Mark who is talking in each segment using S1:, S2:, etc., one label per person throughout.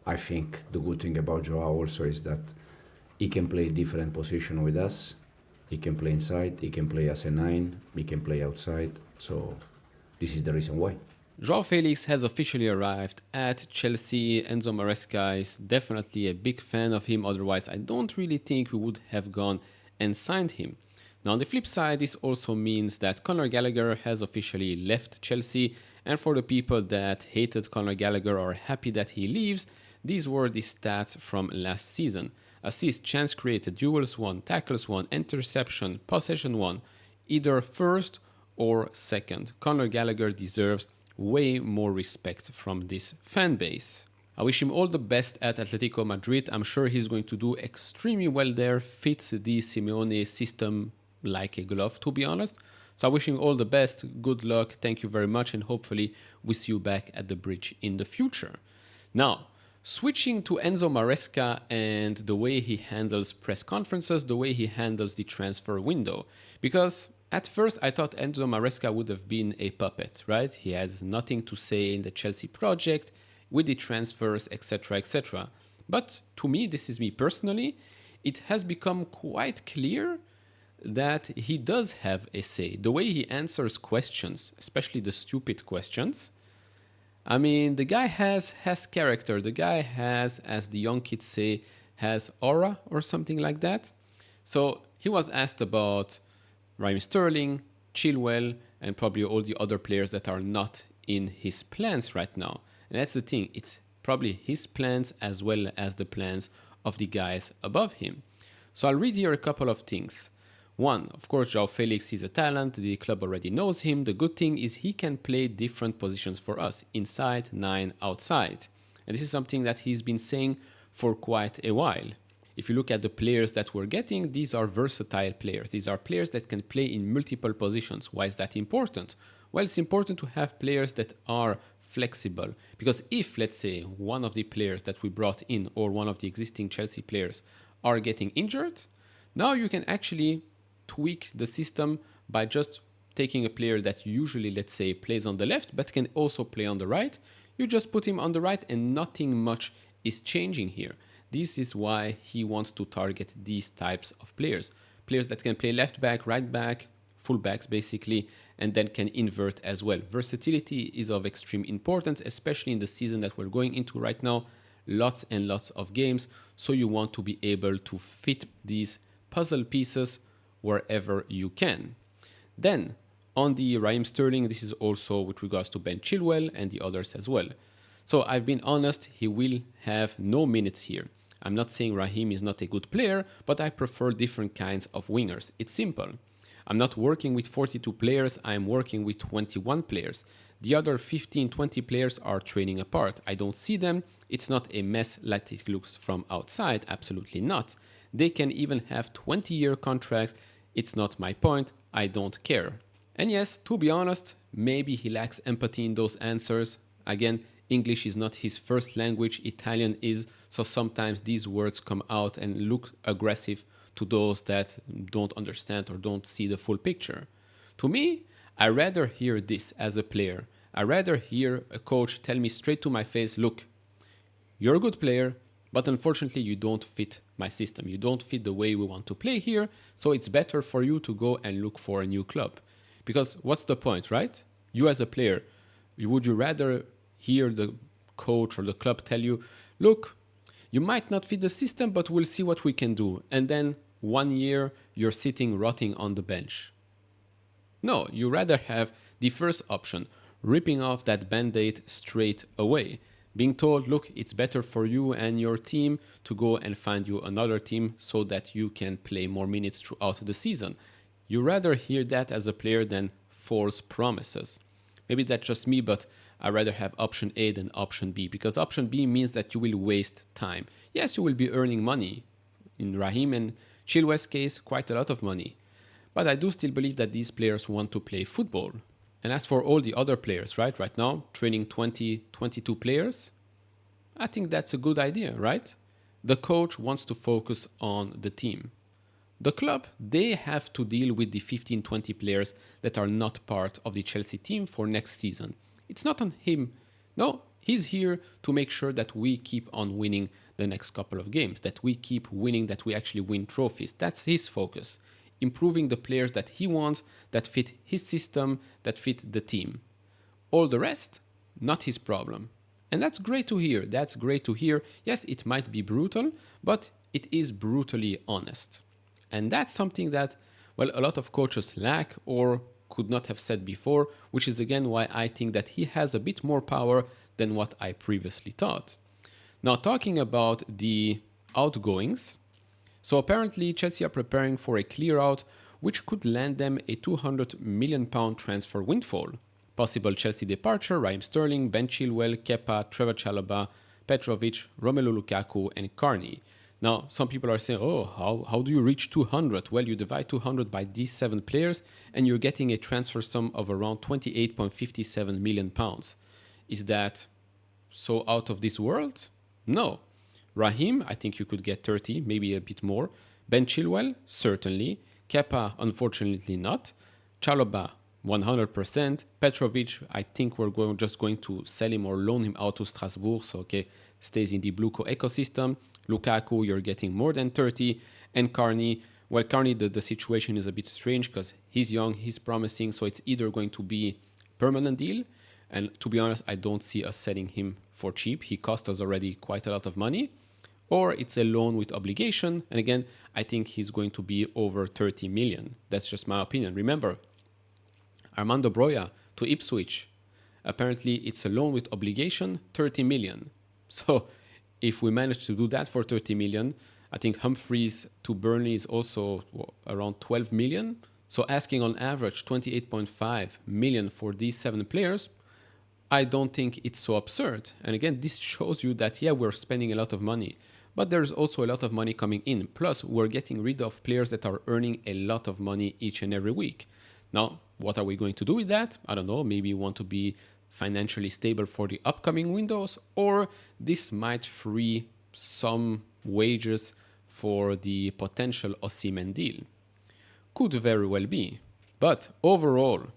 S1: I think the good thing about Joao also is that he can play different position with us. He can play inside, he can play as a 9, he can play outside. So this is the reason why.
S2: Joao Felix has officially arrived at Chelsea. Enzo Maresca is definitely a big fan of him, otherwise I don't really think we would have gone and signed him. Now on the flip side, this also means that Conor Gallagher has officially left Chelsea, and for the people that hated Conor Gallagher or are happy that he leaves, these were the stats from last season. Assist, chance created, duels 1, tackles 1, interception, possession 1, either first or second. Conor Gallagher deserves way more respect from this fan base. I wish him all the best at Atletico Madrid. I'm sure he's going to do extremely well there, fits the Simeone system like a glove, to be honest. So I wish him all the best, good luck, thank you very much, and hopefully we see you back at the bridge in the future. Now, switching to Enzo Maresca and the way he handles press conferences, the way he handles the transfer window, because at first, I thought Enzo Maresca would have been a puppet, right? He has nothing to say in the Chelsea project with the transfers, etc., etc. But to me, this is me personally, it has become quite clear that he does have a say. The way he answers questions, especially the stupid questions, I mean, the guy has character. The guy has, as the young kids say, has aura or something like that. So he was asked about Raheem Sterling, Chilwell, and probably all the other players that are not in his plans right now. And that's the thing, it's probably his plans as well as the plans of the guys above him. So I'll read here a couple of things. One, of course, Joao Felix is a talent, the club already knows him. The good thing is he can play different positions for us, inside, 9, outside. And this is something that he's been saying for quite a while. If you look at the players that we're getting, these are versatile players. These are players that can play in multiple positions. Why is that important? Well, it's important to have players that are flexible. Because if, let's say, one of the players that we brought in or one of the existing Chelsea players are getting injured, now you can actually tweak the system by just taking a player that usually, let's say, plays on the left but can also play on the right. You just put him on the right and nothing much is changing here. This is why he wants to target these types of players. Players that can play left back, right back, full backs basically, and then can invert as well. Versatility is of extreme importance, especially in the season that we're going into right now. Lots and lots of games, so you want to be able to fit these puzzle pieces wherever you can. Then, on the Raheem Sterling, this is also with regards to Ben Chilwell and the others as well. So I've been honest, he will have no minutes here. I'm not saying Raheem is not a good player, but I prefer different kinds of wingers. It's simple. I'm not working with 42 players, I'm working with 21 players. The other 15, 20 players are training apart. I don't see them. It's not a mess like it looks from outside, absolutely not. They can even have 20-year contracts. It's not my point, I don't care. And yes, to be honest, maybe he lacks empathy in those answers. Again, English is not his first language, Italian is, so sometimes these words come out and look aggressive to those that don't understand or don't see the full picture. To me, I rather hear this as a player. I rather hear a coach tell me straight to my face, look, you're a good player, but unfortunately you don't fit my system. You don't fit the way we want to play here, so it's better for you to go and look for a new club. Because what's the point, right? You as a player, would you rather hear the coach or the club tell you, look, you might not fit the system, but we'll see what we can do. And then 1 year, you're sitting rotting on the bench. No, you rather have the first option, ripping off that band-aid straight away. Being told, look, it's better for you and your team to go and find you another team so that you can play more minutes throughout the season. You rather hear that as a player than false promises. Maybe that's just me, but I rather have option A than option B, because option B means that you will waste time. Yes, you will be earning money. In Raheem and Chilwell's case, quite a lot of money. But I do still believe that these players want to play football. And as for all the other players, right now, training 20, 22 players, I think that's a good idea, right? The coach wants to focus on the team. The club, they have to deal with the 15, 20 players that are not part of the Chelsea team for next season. It's not on him. No, He's here to make sure that we keep on winning the next couple of games, that we keep winning, that we actually win trophies. That's his focus. Improving the players that he wants, that fit his system, that fit the team. All the rest, not his problem. And that's great to hear. That's great to hear. Yes, it might be brutal, but it is brutally honest. And that's something that, well, a lot of coaches lack or could not have said before, which is again why I think that he has a bit more power than what I previously thought. Now, talking about the outgoings, so apparently Chelsea are preparing for a clear out, which could land them a £200 million transfer windfall. Possible Chelsea departure: Raheem Sterling, Ben Chilwell, Kepa, Trevor Chalobah, Petrovic, Romelu Lukaku, and Carney. Now, some people are saying, oh, how do you reach 200? Well, you divide 200 by these 7 players, and you're getting a transfer sum of around £28.57 million. Is that so out of this world? No. Raheem, I think you could get 30, maybe a bit more. Ben Chilwell, certainly. Kepa, unfortunately not. Chalobah, 100%. Petrovic, I think we're just going to sell him or loan him out to Strasbourg, so okay, stays in the Bluco ecosystem. Lukaku, you're getting more than 30. And Carney, well, Carney, the situation is a bit strange because he's young, he's promising, so it's either going to be permanent deal, and to be honest, I don't see us selling him for cheap. He cost us already quite a lot of money. Or it's a loan with obligation, and again, I think he's going to be over 30 million. That's just my opinion. Remember, Armando Broja to Ipswich. Apparently, it's a loan with obligation, 30 million. So if we manage to do that for 30 million, I think Humphreys to Burnley is also around 12 million. So asking on average 28.5 million for these 7 players, I don't think it's so absurd. And again, this shows you that, yeah, we're spending a lot of money, but there's also a lot of money coming in. Plus, we're getting rid of players that are earning a lot of money each and every week. Now, what are we going to do with that? I don't know. Maybe you want to be financially stable for the upcoming windows, or this might free some wages for the potential Osimhen deal. Could very well be. But overall,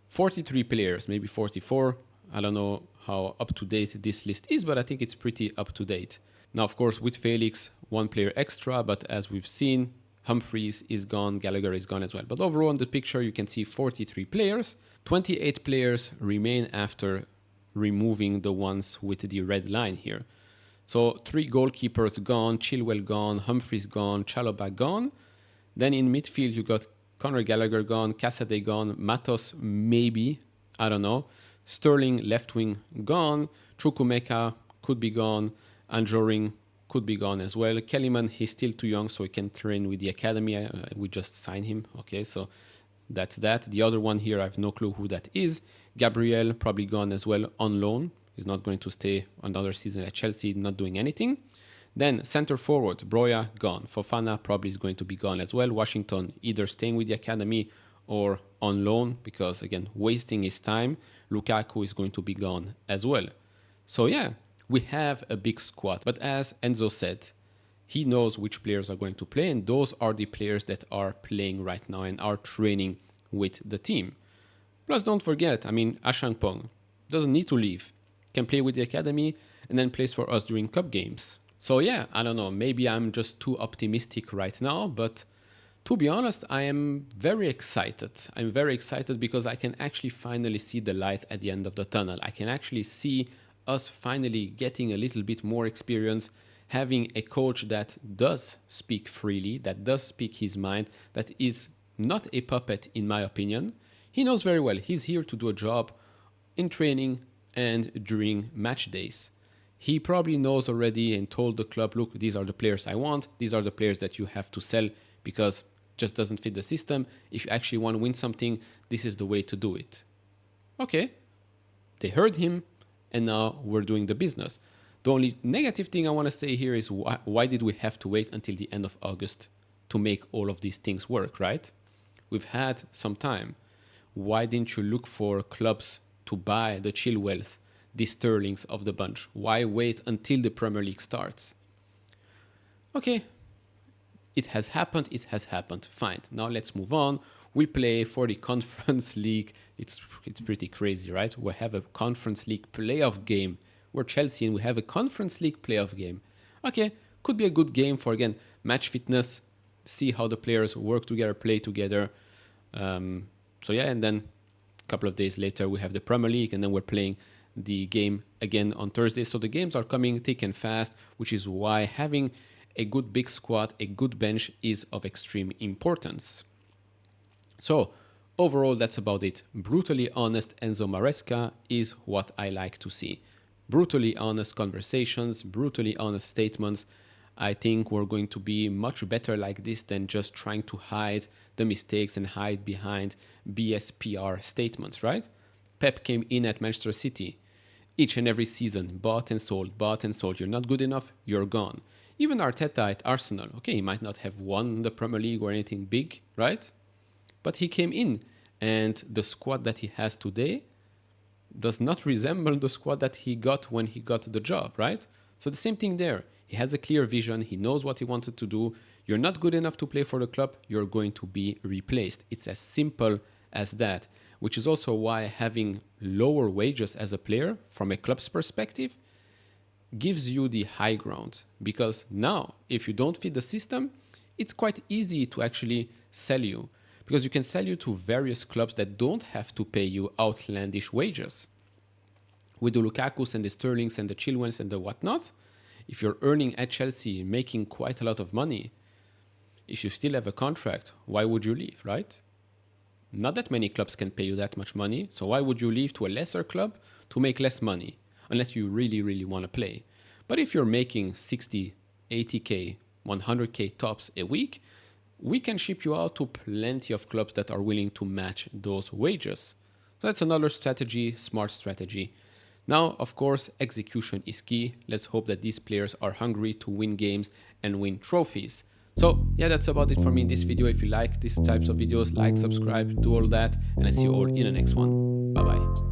S2: 43 players, maybe 44. I don't know how up to date this list is, but I think it's pretty up to date. Now, of course, with Felix, 1 player extra, but as we've seen, Humphreys is gone, Gallagher is gone as well. But overall in the picture, you can see 43 players. 28 players remain after removing the ones with the red line here. So 3 goalkeepers gone, Chilwell gone, Humphreys gone, Chalobah gone. Then in midfield, you got Conor Gallagher gone, Casadei gone, Matos maybe, I don't know. Sterling left wing gone, Chukwuemeka could be gone, Anjorin could be gone as well. Kellyman, he's still too young, so he can train with the academy. We just signed him. Okay, so that's that. The other one here, I have no clue who that is. Gabriel, probably gone as well on loan. He's not going to stay another season at Chelsea, not doing anything. Then center forward, Broja, gone. Fofana probably is going to be gone as well. Washington, either staying with the academy or on loan, because again, wasting his time. Lukaku is going to be gone as well. So yeah, we have a big squad. But as Enzo said, he knows which players are going to play, and those are the players that are playing right now and are training with the team. Plus, don't forget, Ashangpong doesn't need to leave. Can play with the academy and then plays for us during cup games. So yeah, I don't know, maybe I'm just too optimistic right now, but to be honest, I am very excited. I'm very excited because I can actually finally see the light at the end of the tunnel. I can actually see us finally getting a little bit more experience, having a coach that does speak freely, that does speak his mind, that is not a puppet in my opinion. He knows very well he's here to do a job in training and during match days. He probably knows already and told the club, look, these are the players I want. These are the players that you have to sell because it just doesn't fit the system. If you actually want to win something, this is the way to do it. Okay, they heard him, and now we're doing the business. The only negative thing I want to say here is why did we have to wait until the end of August to make all of these things work, right? We've had some time. Why didn't you look for clubs to buy the Chilwells, the Sterlings of the bunch? Why wait until the Premier League starts? Okay, it has happened, fine. Now let's move on. We play for the Conference League. It's pretty crazy, right? We have a Conference League playoff game. We're Chelsea and we have a Conference League playoff game. Okay, could be a good game for, again, match fitness, see how the players work together, play together. So yeah, and then a couple of days later, we have the Premier League, and then we're playing the game again on Thursday. So the games are coming thick and fast, which is why having a good big squad, a good bench is of extreme importance. So overall, that's about it. Brutally honest Enzo Maresca is what I like to see. Brutally honest conversations, brutally honest statements. I think we're going to be much better like this than just trying to hide the mistakes and hide behind BS PR statements, right? Pep came in at Manchester City. Each and every season, bought and sold, bought and sold. You're not good enough, you're gone. Even Arteta at Arsenal. Okay, he might not have won the Premier League or anything big, right? But he came in, and the squad that he has today does not resemble the squad that he got when he got the job, right? So the same thing there. He has a clear vision. He knows what he wanted to do. You're not good enough to play for the club. You're going to be replaced. It's as simple as that, which is also why having lower wages as a player from a club's perspective gives you the high ground. Because now, if you don't fit the system, it's quite easy to actually sell you. Because you can sell you to various clubs that don't have to pay you outlandish wages. With the Lukakus and the Sterlings and the Chilwells and the whatnot, if you're earning at Chelsea, making quite a lot of money, if you still have a contract, why would you leave, right? Not that many clubs can pay you that much money, so why would you leave to a lesser club to make less money, unless you really, really want to play? But if you're making 60, 80k, 100k tops a week, we can ship you out to plenty of clubs that are willing to match those wages. So that's another strategy, smart strategy. Now, of course, execution is key. Let's hope that these players are hungry to win games and win trophies. So yeah, that's about it for me in this video. If you like these types of videos, like, subscribe, do all that, and I see you all in the next one. Bye bye.